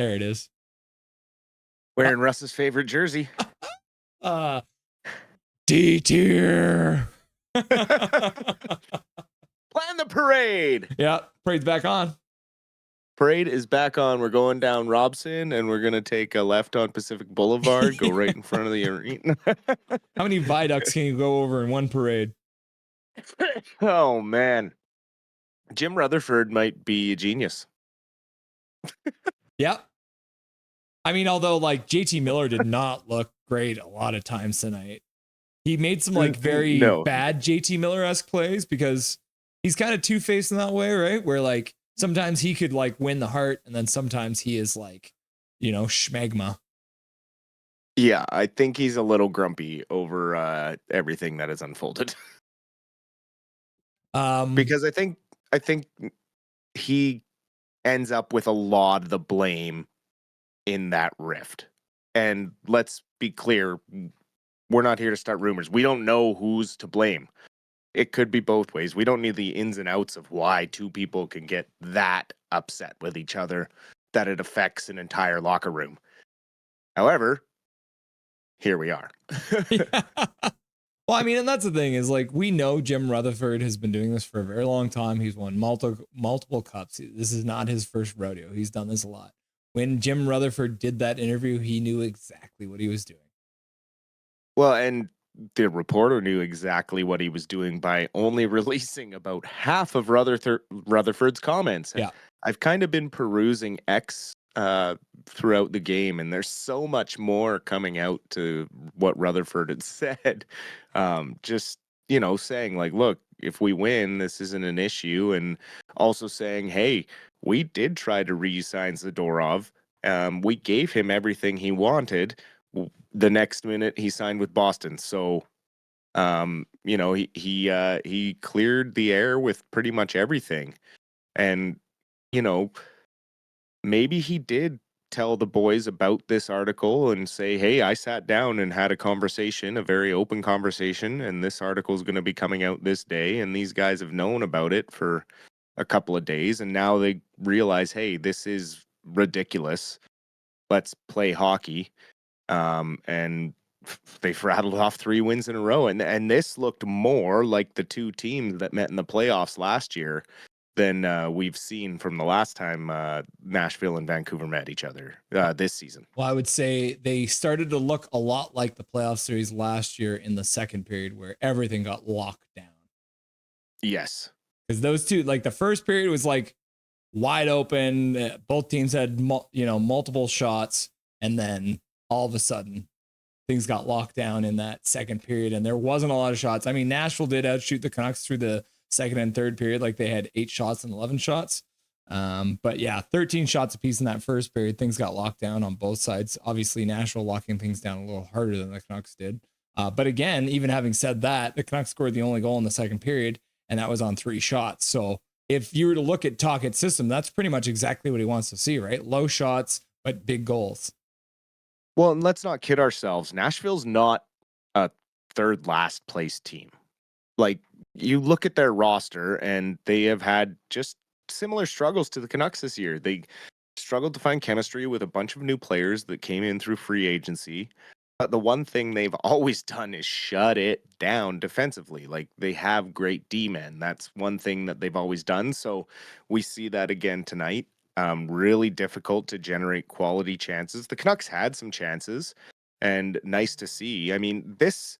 There it is. Wearing Russ's favorite jersey. D tier. Plan the parade. Yeah, parade's back on. Parade is back on. We're going down Robson, and we're going to take a left on Pacific Boulevard, go right in front of the arena. How many viaducts can you go over in one parade? Oh, man. Jim Rutherford might be a genius. Yeah. I mean, although like JT Miller did not look great a lot of times tonight. He made some like very bad JT Miller-esque plays because he's kind of two-faced in that way, right? Where like sometimes he could like win the heart and then sometimes he is like, schmegma. Yeah, I think he's a little grumpy over everything that has unfolded. Because I think he ends up with a lot of the blame in that rift. And let's be clear, we're not here to start rumors. We don't know who's to blame. It could be both ways. We don't need the ins and outs of why two people can get that upset with each other that it affects an entire locker room. However, here we are. Yeah. Well, I mean, and that's the thing is like, we know Jim Rutherford has been doing this for a very long time. He's won multiple cups. This is not his first rodeo. He's done this a lot. When Jim Rutherford did that interview, he knew exactly what he was doing. Well, and the reporter knew exactly what he was doing by only releasing about half of Rutherford's comments. Yeah. I've kind of been perusing X throughout the game, and there's so much more coming out to what Rutherford had said. Just, saying like, look, if we win, this isn't an issue. And also saying, hey, we did try to re-sign Zadorov. We gave him everything he wanted. The next minute he signed with Boston. So, he cleared the air with pretty much everything. And, maybe he did tell the boys about this article and say, hey, I sat down and had a conversation, a very open conversation, and this article is going to be coming out this day. And these guys have known about it for a couple of days. And now they realize, hey, this is ridiculous. Let's play hockey. And they've rattled off 3 wins in a row. And this looked more like the two teams that met in the playoffs last year than we've seen from the last time Nashville and Vancouver met each other this season. Well, I would say they started to look a lot like the playoff series last year in the second period where everything got locked down. Yes. Because those two, like the first period was like wide open. Both teams had, multiple shots. And then all of a sudden things got locked down in that second period. And there wasn't a lot of shots. I mean, Nashville did outshoot the Canucks through the second and third period. Like they had 8 shots and 11 shots. But yeah, 13 shots apiece in that first period. Things got locked down on both sides. Obviously, Nashville locking things down a little harder than the Canucks did. But again, even having said that, the Canucks scored the only goal in the second period, and that was on 3 shots. So if you were to look at Tocchet's system, that's pretty much exactly what he wants to see, right? Low shots, but big goals. Well, and let's not kid ourselves. Nashville's not a third last place team. Like, you look at their roster, and they have had just similar struggles to the Canucks this year. They struggled to find chemistry with a bunch of new players that came in through free agency. But the one thing they've always done is shut it down defensively. Like, they have great D-men. That's one thing that they've always done. So we see that again tonight. Really difficult to generate quality chances. The Canucks had some chances, and nice to see. I mean, this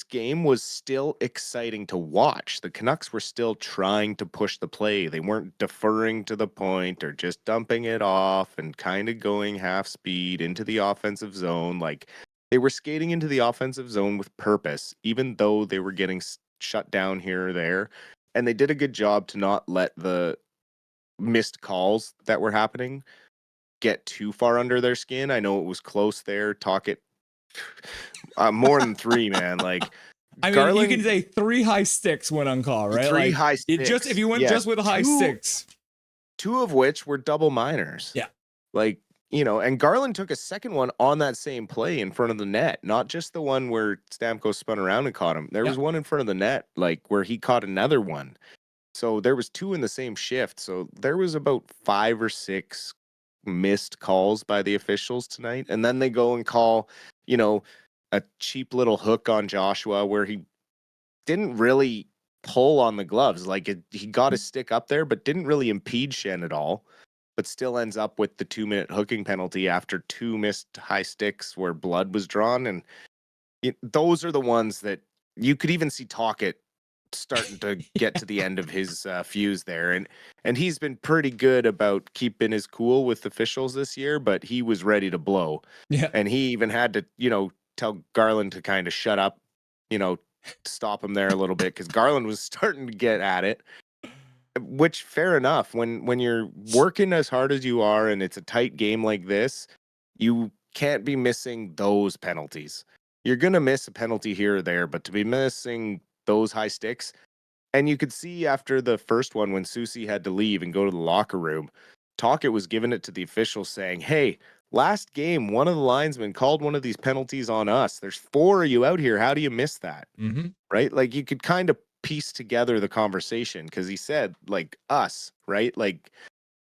game was still exciting to watch. The Canucks were still trying to push the play. They weren't deferring to the point or just dumping it off and kind of going half speed into the offensive zone. Like, they were skating into the offensive zone with purpose, even though they were getting shut down here or there. And they did a good job to not let the missed calls that were happening get too far under their skin. I know it was close there. Tocchet more than 3, man. Like, I mean, Garland, you can say 3 high sticks went on call, right? 3 like, high sticks. If you went just with a high 6, 2 of which were double minors. Yeah. Like, and Garland took a second one on that same play in front of the net, not just the one where Stamkos spun around and caught him. There was one in front of the net, like where he caught another one. So there was 2 in the same shift. So there was about 5 or 6 missed calls by the officials tonight. And then they go and call, you know, a cheap little hook on Joshua where he didn't really pull on the gloves. Like he got his stick up there, but didn't really impede Shen at all. But still ends up with the 2-minute hooking penalty after 2 missed high sticks where blood was drawn. And those are the ones that you could even see Tocchet starting to get to the end of his fuse there. And he's been pretty good about keeping his cool with officials this year, but he was ready to blow. Yeah. And he even had to, tell Garland to kind of shut up, stop him there a little bit because Garland was starting to get at it. Which fair enough. When you're working as hard as you are and it's a tight game like this, you can't be missing those penalties. You're gonna miss a penalty here or there, but to be missing those high sticks, and you could see after the first one when Susie had to leave and go to the locker room, Tocchet was giving it to the officials saying, "Hey, last game, one of the linesmen called one of these penalties on us. There's 4 of you out here. How do you miss that?" Mm-hmm. Right? Like you could kind of piece together the conversation because he said, like, us, right? Like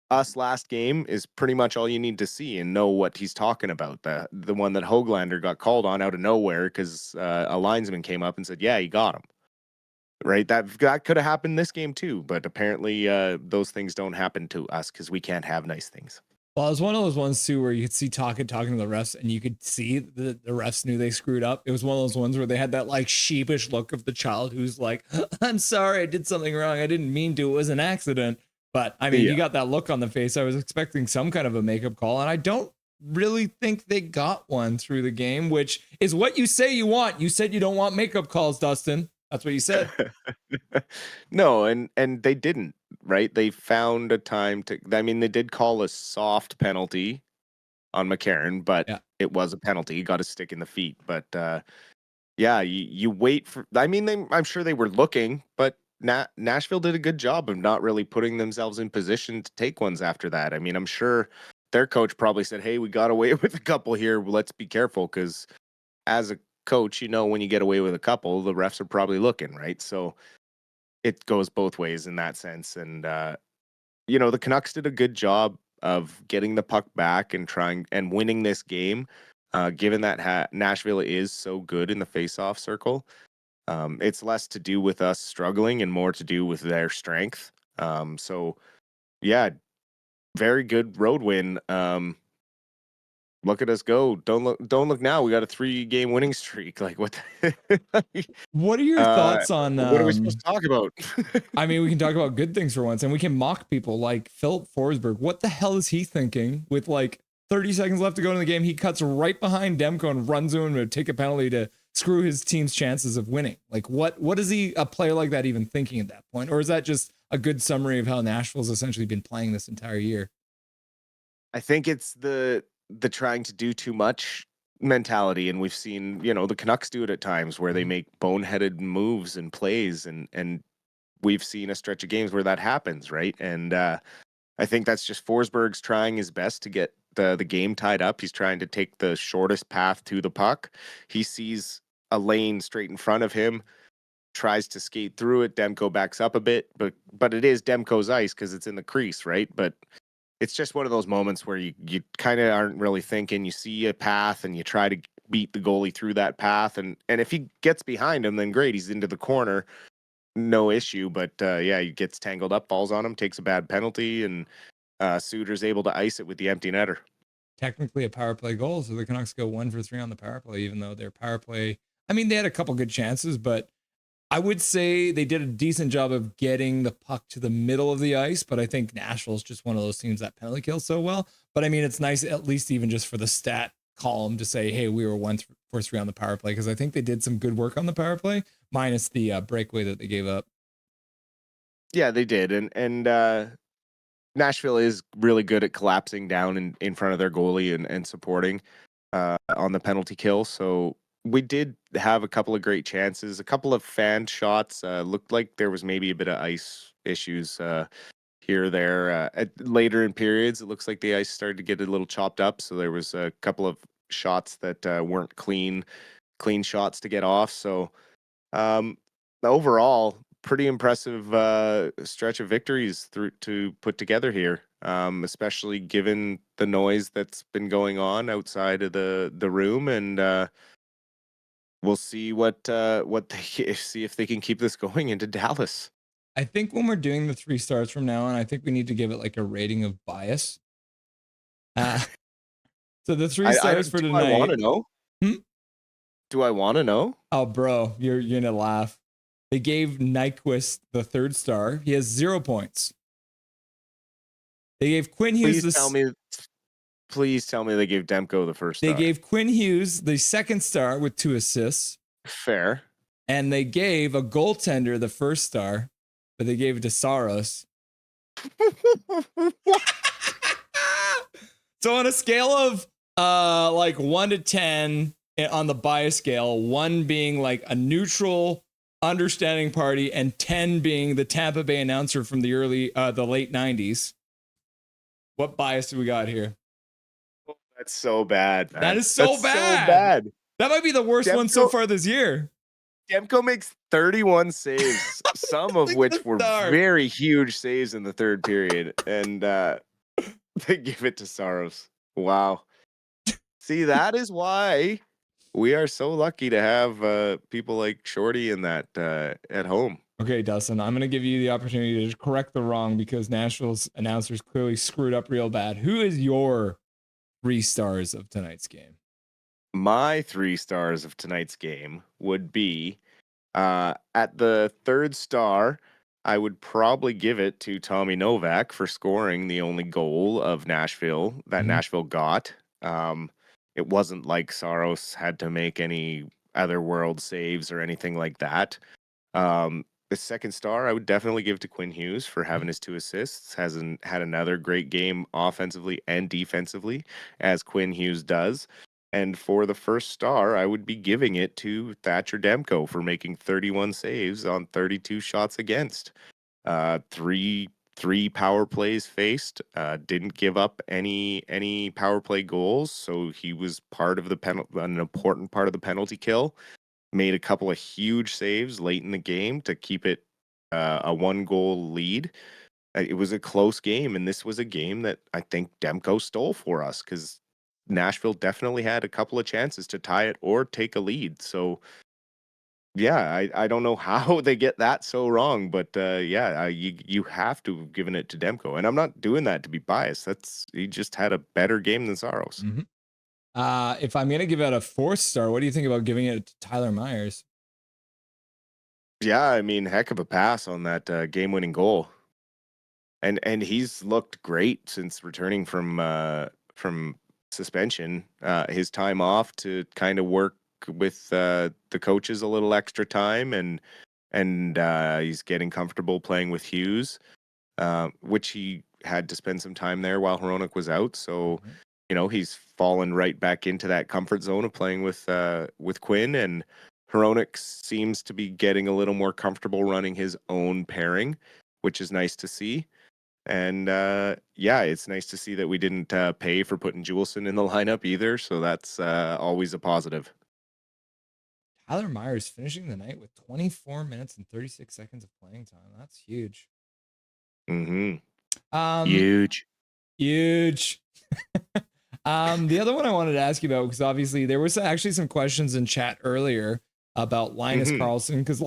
us last game is pretty much all you need to see and know what he's talking about. The one that Höglander got called on out of nowhere because a linesman came up and said, "Yeah, he got him." Right? That could have happened this game too, but apparently those things don't happen to us because we can't have nice things. Well, it was one of those ones too where you could see talking to the refs, and you could see the refs knew they screwed up. It was one of those ones where they had that like sheepish look of the child who's like, "I'm sorry, I did something wrong. I didn't mean to. It was an accident." But I mean, you got that look on the face. I was expecting some kind of a makeup call, and I don't really think they got one through the game, which is what you say you want. You said you don't want makeup calls, Dustin. That's what you said. No, and they didn't, right? They found a time to. I mean, they did call a soft penalty on McCarron, but Yeah. it was a penalty. He got a stick in the feet. But yeah, you wait for. I mean, I'm sure they were looking, but Nashville did a good job of not really putting themselves in position to take ones after that. I mean, I'm sure their coach probably said, "Hey, we got away with a couple here. Let's be careful," because as a coach, when you get away with a couple, the refs are probably looking, right? So it goes both ways in that sense. And the Canucks did a good job of getting the puck back and trying and winning this game. Given that Nashville is so good in the face-off circle, it's less to do with us struggling and more to do with their strength. So yeah, very good road win. Look at us go. Don't look now. We got a 3-game winning streak. Like what What are your thoughts on what are we supposed to talk about? I mean, we can talk about good things for once, and we can mock people like Philip Forsberg. What the hell is he thinking with like 30 seconds left to go in the game? He cuts right behind Demko and runs to him to take a penalty to screw his team's chances of winning. Like what is a player like that even thinking at that point? Or is that just a good summary of how Nashville's essentially been playing this entire year? I think it's the trying to do too much mentality, and we've seen the Canucks do it at times where they make boneheaded moves and plays, and we've seen a stretch of games where that happens, right? And I think that's just Forsberg's trying his best to get the game tied up. He's trying to take the shortest path to the puck. He sees a lane straight in front of him, tries to skate through it. Demko backs up a bit, but it is Demko's ice because it's in the crease, right? But it's just one of those moments where you kind of aren't really thinking. You see a path and you try to beat the goalie through that path, and if he gets behind him, then great, he's into the corner, no issue. But yeah, he gets tangled up, falls on him, takes a bad penalty, and Suter's able to ice it with the empty netter. Technically a power play goal, so the Canucks go 1 for 3 on the power play, even though their power play, I mean, they had a couple good chances, but I would say they did a decent job of getting the puck to the middle of the ice, but I think Nashville's just one of those teams that penalty kills so well. But I mean, it's nice, at least even just for the stat column, to say, hey, we were 1 for 3 on the power play, because I think they did some good work on the power play, minus the breakaway that they gave up. Yeah, they did. And Nashville is really good at collapsing down in front of their goalie and supporting on the penalty kill. So we did have a couple of great chances, a couple of fan shots. Looked like there was maybe a bit of ice issues here or there. Later in periods, it looks like the ice started to get a little chopped up. So there was a couple of shots that weren't clean shots to get off. So um, overall, pretty impressive stretch of victories to put together here. especially given the noise that's been going on outside of the room. And we'll see what they see if they can keep this going into Dallas. I think when we're doing the 3 stars from now on, I think we need to give it like a rating of bias. So the 3 stars for tonight. Do I want to know? Hmm? Do I want to know? Oh, bro, you're gonna laugh. They gave Nyquist the 3rd star. He has 0 points. They gave Quinn Hughes. Please tell me they gave Demko the 1st star. They gave Quinn Hughes the 2nd star with 2 assists. Fair. And they gave a goaltender the 1st star, but they gave it to Saros. So on a scale of like 1 to 10 on the bias scale, 1 being like a neutral, understanding party, and 10 being the Tampa Bay announcer from the late 90s. What bias do we got here? Oh, that's so bad, man. That is so bad. So bad. That might be the worst one so far this year. Demko makes 31 saves, some of which were very huge saves in the 3rd period, and they give it to Saros. Wow. See, that is why we are so lucky to have people like Shorty and that at home. Okay, Dustin, I'm going to give you the opportunity to correct the wrong because Nashville's announcers clearly screwed up real bad. Who is your 3 stars of tonight's game? My 3 stars of tonight's game would be at the 3rd star, I would probably give it to Tommy Novak for scoring the only goal of Nashville that Nashville got. It wasn't like Saros had to make any otherworld saves or anything like that. The 2nd star, I would definitely give to Quinn Hughes for having his 2 assists. Hasn't had another great game offensively and defensively, as Quinn Hughes does. And for the 1st star, I would be giving it to Thatcher Demko for making 31 saves on 32 shots against. Three power plays faced. Didn't give up any power play goals, so he was part of an important part of the penalty kill. Made a couple of huge saves late in the game to keep it a 1-goal lead. It was a close game, and this was a game that I think Demko stole for us because Nashville definitely had a couple of chances to tie it or take a lead. So, yeah, I don't know how they get that so wrong, but you have to have given it to Demko, and I'm not doing that to be biased. He just had a better game than Saros. Mm-hmm. If I'm gonna give it a 4th star, what do you think about giving it to Tyler Myers? Yeah, I mean, heck of a pass on that game-winning goal, and he's looked great since returning from suspension. His time off to kind of work with the coaches a little extra time, and he's getting comfortable playing with Hughes, which he had to spend some time there while Hronek was out. So, he's fallen right back into that comfort zone of playing with Quinn, and Hronek seems to be getting a little more comfortable running his own pairing, which is nice to see. And it's nice to see that we didn't pay for putting Juleson in the lineup either. So that's always a positive. Tyler Myers finishing the night with 24 minutes and 36 seconds of playing time. That's huge. Mm-hmm. Huge. The other one I wanted to ask you about, because obviously there was actually some questions in chat earlier about Linus Karlsson, because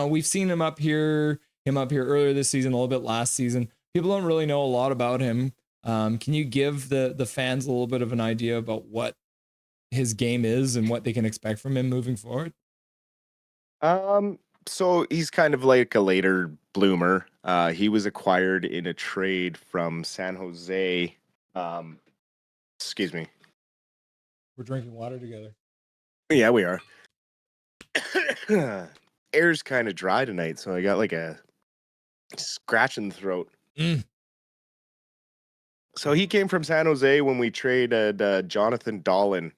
we've seen him up here earlier this season, a little bit last season. People don't really know a lot about him. Can you give the fans a little bit of an idea about what his game is and what they can expect from him moving forward? So he's kind of like a later bloomer. He was acquired in a trade from San Jose. Excuse me. We're drinking water together. Yeah, we are. Air's kind of dry tonight, so I got like a scratch in the throat. So he came from San Jose when we traded Jonathan Dahlin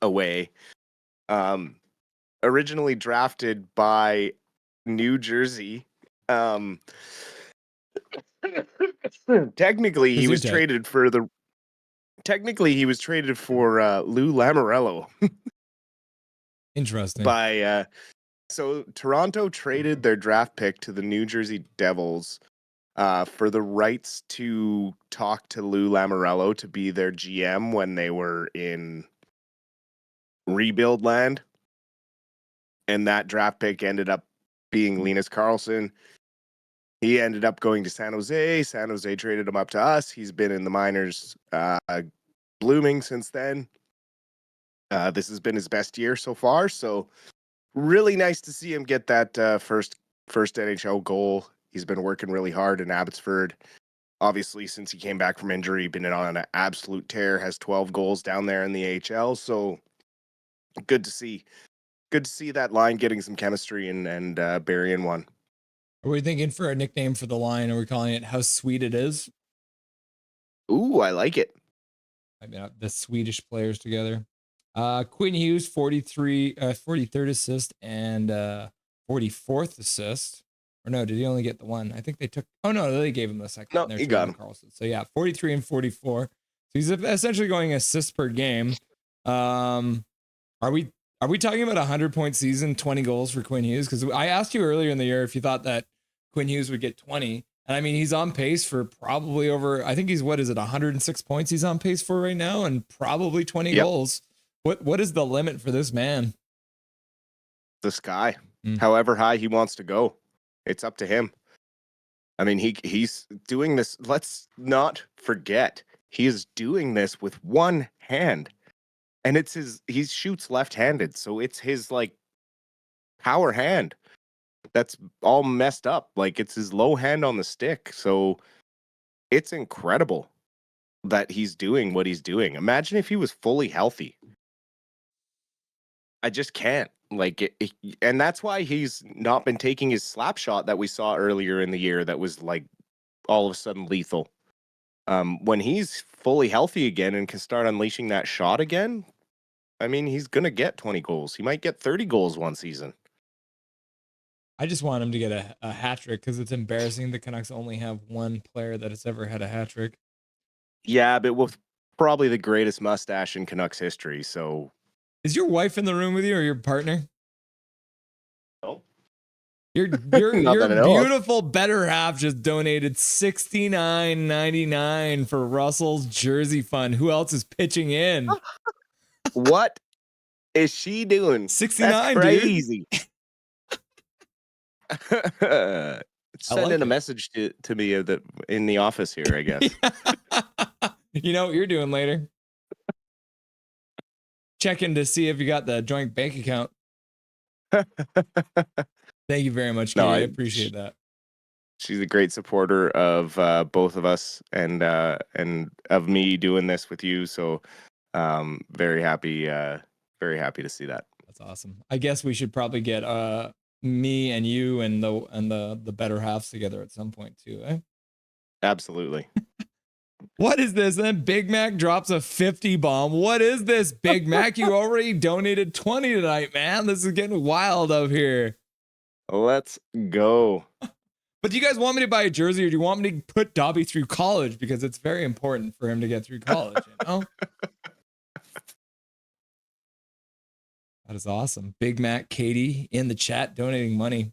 away. Originally drafted by New Jersey. Technically, he was traded for Lou Lamoriello. Interesting. So Toronto traded their draft pick to the New Jersey Devils for the rights to talk to Lou Lamoriello to be their GM when they were in rebuild land. And that draft pick ended up being Linus Karlsson. He ended up going to San Jose. San Jose traded him up to us. He's been in the minors blooming since then. This has been his best year so far. So really nice to see him get that first NHL goal. He's been working really hard in Abbotsford. Obviously, since he came back from injury, been on an absolute tear, has 12 goals down there in the AHL. So good to see. Good to see that line getting some chemistry and burying one. Are we thinking for a nickname for the line? Are we calling it How Sweet It Is? Ooh, I like it. I mean, the Swedish players together. Quinn Hughes, 43rd assist and 44th assist. Or no, did he only get the one? I think they took. Oh no, they gave him the second. No, he got him. Carlson. So yeah, 43 and 44. So he's essentially going assists per game. Are we talking about a 100-point season, 20 goals for Quinn Hughes? Because I asked you earlier in the year if you thought that Quinn Hughes would get 20. And I mean, he's on pace for probably over, I think he's, 106 points he's on pace for right now, and probably 20 goals. What is the limit for this man? The sky. However high he wants to go. It's up to him. I mean, he's doing this. Let's not forget, he is doing this with one hand. And he shoots left-handed, so it's his like power hand that's all messed up. Like, it's his low hand on the stick. So it's incredible that he's doing what he's doing. Imagine if he was fully healthy. I just can't. Like, and that's why he's not been taking his slap shot that we saw earlier in the year that was like all of a sudden lethal. When he's fully healthy again and can start unleashing that shot again, I mean, he's going to get 20 goals. He might get 30 goals one season. I just want him to get a hat trick because it's embarrassing the Canucks only have one player that has ever had a hat trick. Yeah, but with probably the greatest mustache in Canucks history. So, is your wife in the room with you or your partner? No. Your beautiful better half just donated $69.99 for Russell's jersey fund. Who else is pitching in? What is she doing? 69, that's crazy. Send in a message to me in the office here, I guess. You know what you're doing later. Checking to see if you got the joint bank account. Thank you very much, Katie. I appreciate that. She's a great supporter of both of us and of me doing this with you. So very happy to see that. That's awesome. I guess we should probably get me and you and the better halves together at some point too, eh? Absolutely. What is this? Then Big Mac drops a 50 bomb. What is this, Big Mac? You already donated 20 tonight, man. This is getting wild out here. Let's go. But do you guys want me to buy a jersey, or do you want me to put Dobby through college? Because it's very important for him to get through college, you know? That is awesome. Big Mac Katie in the chat donating money.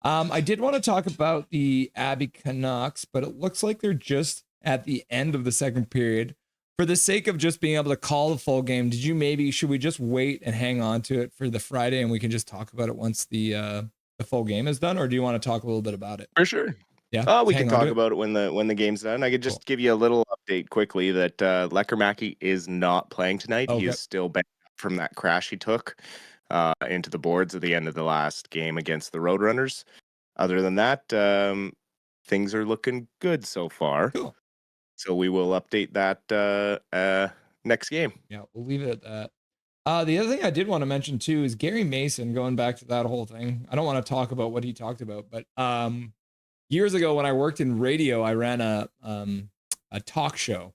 I did want to talk about the Abbey Canucks, but it looks like they're just at the end of the second period. For the sake of just being able to call the full game, should we just wait and hang on to it for the Friday and we can just talk about it once the full game is done, or do you want to talk a little bit about it? For sure. Yeah. We can talk about it when the game's done. I could just give you a little update quickly that Lekkerimäki is not playing tonight. Okay. He is still back from that crash he took into the boards at the end of the last game against the Roadrunners. Other than that, things are looking good so far. Cool. So we will update that next game. Yeah, we'll leave it at that. The other thing I did want to mention too is Gary Mason, going back to that whole thing. I don't want to talk about what he talked about, but years ago when I worked in radio, I ran a talk show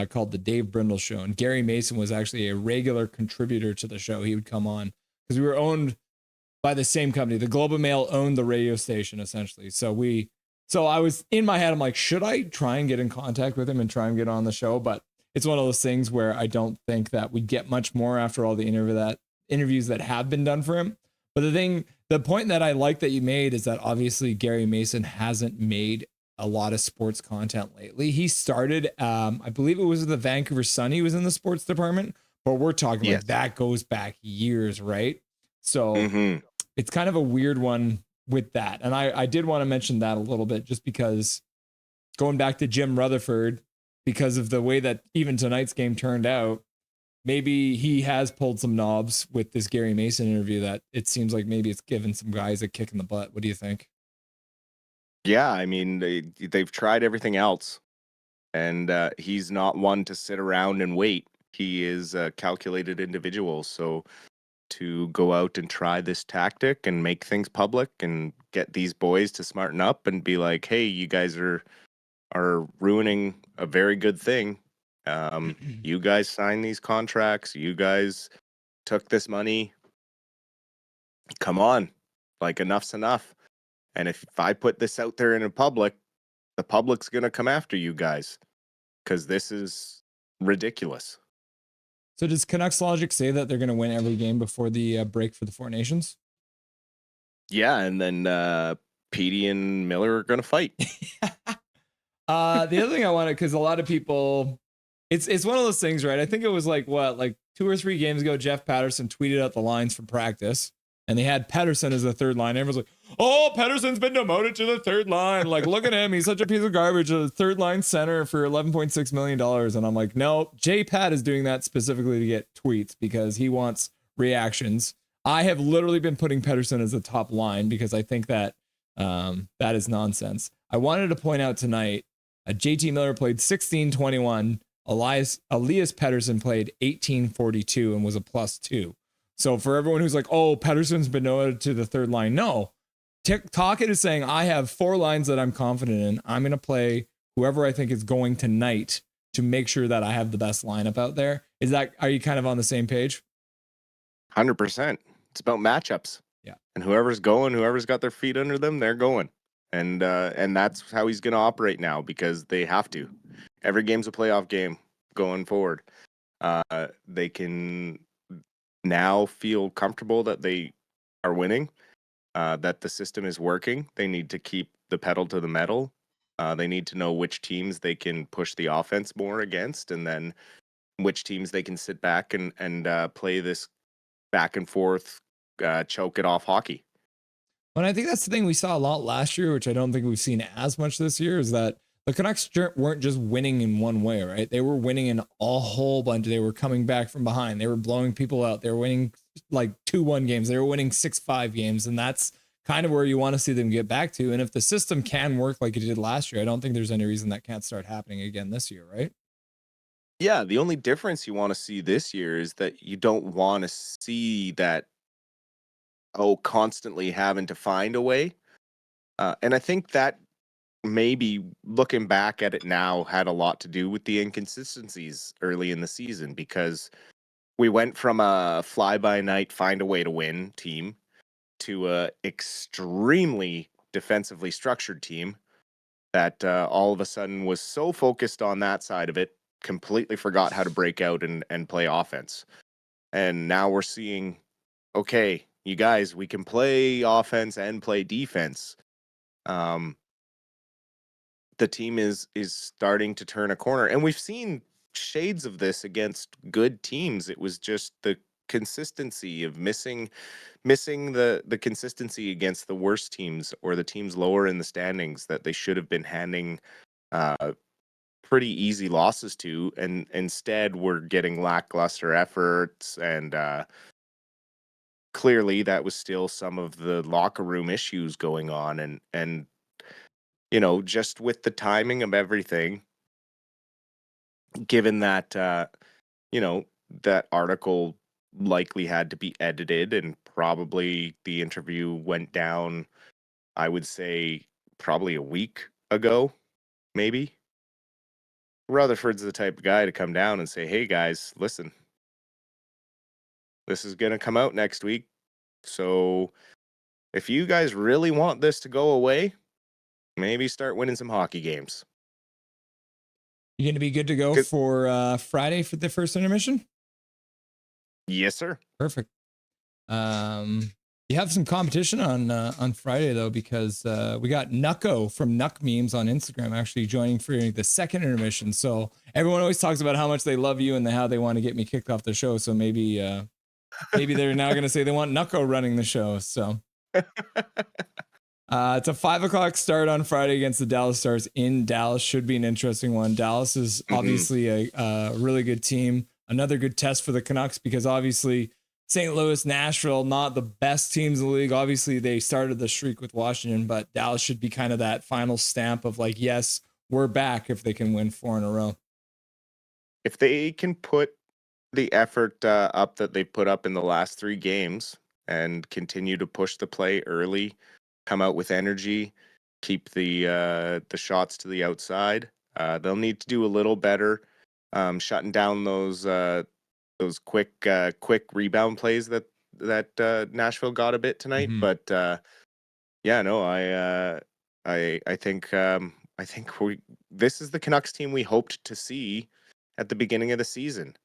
called the Dave Brindle Show, and Gary Mason was actually a regular contributor to the show. He would come on because we were owned by the same company. The Globe and Mail owned the radio station essentially. So I was in my head, I'm like, should I try and get in contact with him and try and get on the show? But it's one of those things where I don't think that we get much more after all the interviews that have been done for him. But the point that I like that you made is that obviously Gary Mason hasn't made a lot of sports content lately. He started, I believe it was the Vancouver Sun. He was in the sports department, but we're talking Yes. like that goes back years, right? So Mhm. it's kind of a weird one with that. And I did want to mention that a little bit just because going back to Jim Rutherford, because of the way that even tonight's game turned out, maybe he has pulled some knobs with this Gary Mason interview that it seems like maybe it's given some guys a kick in the butt. What do you think? Yeah, I mean, they've tried everything else, and he's not one to sit around and wait. He is a calculated individual, so to go out and try this tactic and make things public and get these boys to smarten up and be like, "Hey, you guys are ruining a very good thing. You guys signed these contracts. You guys took this money. Come on, like enough's enough. And if I put this out there in the public's gonna come after you guys because this is ridiculous." So does Canucks logic say that they're going to win every game before the break for the Four Nations? Yeah, and then Petey and Miller are gonna fight. The other thing I wanted, because a lot of people, it's one of those things, right? I think it was like 2 or 3 games ago, Jeff Patterson tweeted out the lines for practice, and they had Pettersson as the third line. Everyone's like, "Oh, Pettersson's been demoted to the third line. Like, look at him. He's such a piece of garbage. A third line center for $11.6 million." And I'm like, no, J Pat is doing that specifically to get tweets because he wants reactions. I have literally been putting Pettersson as the top line because I think that that is nonsense. I wanted to point out tonight, JT Miller played 16:21. Elias Pettersson played 18:42 and was a +2. So for everyone who's like, "Oh, Pettersson's been noted to the third line," no. Talkit is saying, "I have 4 lines that I'm confident in. I'm going to play whoever I think is going tonight to make sure that I have the best lineup out there." Are you kind of on the same page? 100%. It's about matchups. Yeah. And whoever's got their feet under them, they're going. And that's how he's going to operate now because they have to. Every game's a playoff game going forward. They can now feel comfortable that they are winning, that the system is working. They need to keep the pedal to the metal. They need to know which teams they can push the offense more against, and then which teams they can sit back and play this back and forth, choke it off hockey. And I think that's the thing we saw a lot last year, which I don't think we've seen as much this year, is that the Canucks weren't just winning in one way, right? They were winning in a whole bunch. They were coming back from behind. They were blowing people out. They were winning like 2-1 games. They were winning 6-5 games. And that's kind of where you want to see them get back to. And if the system can work like it did last year, I don't think there's any reason that can't start happening again this year, right? Yeah, the only difference you want to see this year is that you don't want to see that, constantly having to find a way. And I think that maybe looking back at it now had a lot to do with the inconsistencies early in the season because we went from a fly by night, find a way to win team to a extremely defensively structured team that all of a sudden was so focused on that side of it, completely forgot how to break out and play offense. And now we're seeing, okay, you guys, we can play offense and play defense. The team is starting to turn a corner, and we've seen shades of this against good teams. It was just the consistency of missing the consistency against the worst teams or the teams lower in the standings that they should have been handing pretty easy losses to, and instead we're getting lackluster efforts, and clearly that was still some of the locker room issues going on, and just with the timing of everything, given that that article likely had to be edited and probably the interview went down, I would say probably a week ago, maybe. Rutherford's the type of guy to come down and say, "Hey guys, listen, this is going to come out next week. So if you guys really want this to go away, maybe start winning some hockey games." You going to be good to go for Friday for the first intermission? Yes, sir. Perfect. You have some competition on Friday though, because we got Nucko from Nuck Memes on Instagram actually joining for the second intermission. So everyone always talks about how much they love you and how they want to get me kicked off the show. So maybe they're now going to say they want Nucko running the show. So it's a 5:00 start on Friday against the Dallas Stars in Dallas. Should be an interesting one. Dallas is obviously a really good team. Another good test for the Canucks because obviously St. Louis, Nashville, not the best teams in the league. Obviously, they started the streak with Washington, but Dallas should be kind of that final stamp of like, yes, we're back if they can win 4 in a row. If they can put the effort up that they put up in the last 3 games and continue to push the play early, come out with energy, keep the shots to the outside, they'll need to do a little better shutting down those quick rebound plays that Nashville got a bit tonight. But yeah, no, I think this is the Canucks team we hoped to see at the beginning of the season.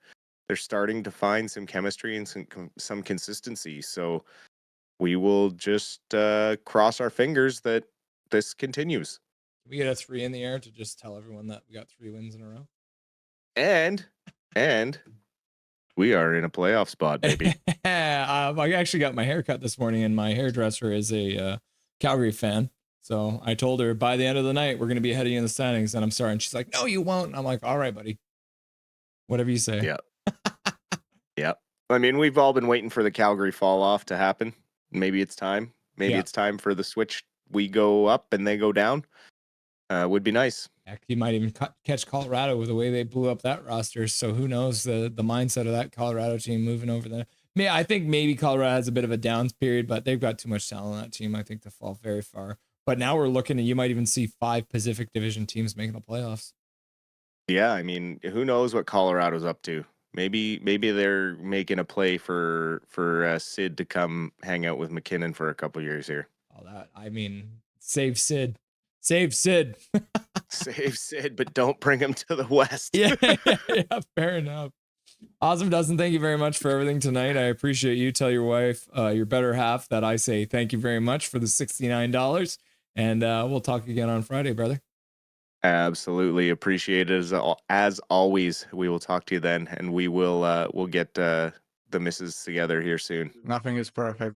They're starting to find some chemistry and some consistency. So we will just cross our fingers that this continues. Can we get a 3 in the air to just tell everyone that we got 3 wins in a row? And we are in a playoff spot, baby. I actually got my hair cut this morning, and my hairdresser is a Calgary fan. So I told her by the end of the night, we're going to be ahead of you in the standings. And I'm sorry. And she's like, no, you won't. And I'm like, all right, buddy. Whatever you say. Yeah. Yeah. I mean, we've all been waiting for the Calgary fall off to happen. Maybe it's time. Maybe it's time for the switch. We go up and they go down. Would be nice. Heck, you might even catch Colorado with the way they blew up that roster. So who knows the mindset of that Colorado team moving over there. I think maybe Colorado has a bit of a downs period, but they've got too much talent on that team, I think, to fall very far. But now we're looking at, you might even see 5 Pacific Division teams making the playoffs. Yeah, I mean, who knows what Colorado's up to? Maybe they're making a play for Sid to come hang out with McKinnon for a couple years here. All that, I mean, save Sid. Save Sid. Save Sid, but don't bring him to the West. yeah, fair enough. Awesome, Dustin. Thank you very much for everything tonight. I appreciate you. Tell your wife, your better half, that I say thank you very much for the $69. And we'll talk again on Friday, brother. Absolutely appreciate it as always. We will talk to you then, and we'll get the misses together here soon. Nothing is perfect.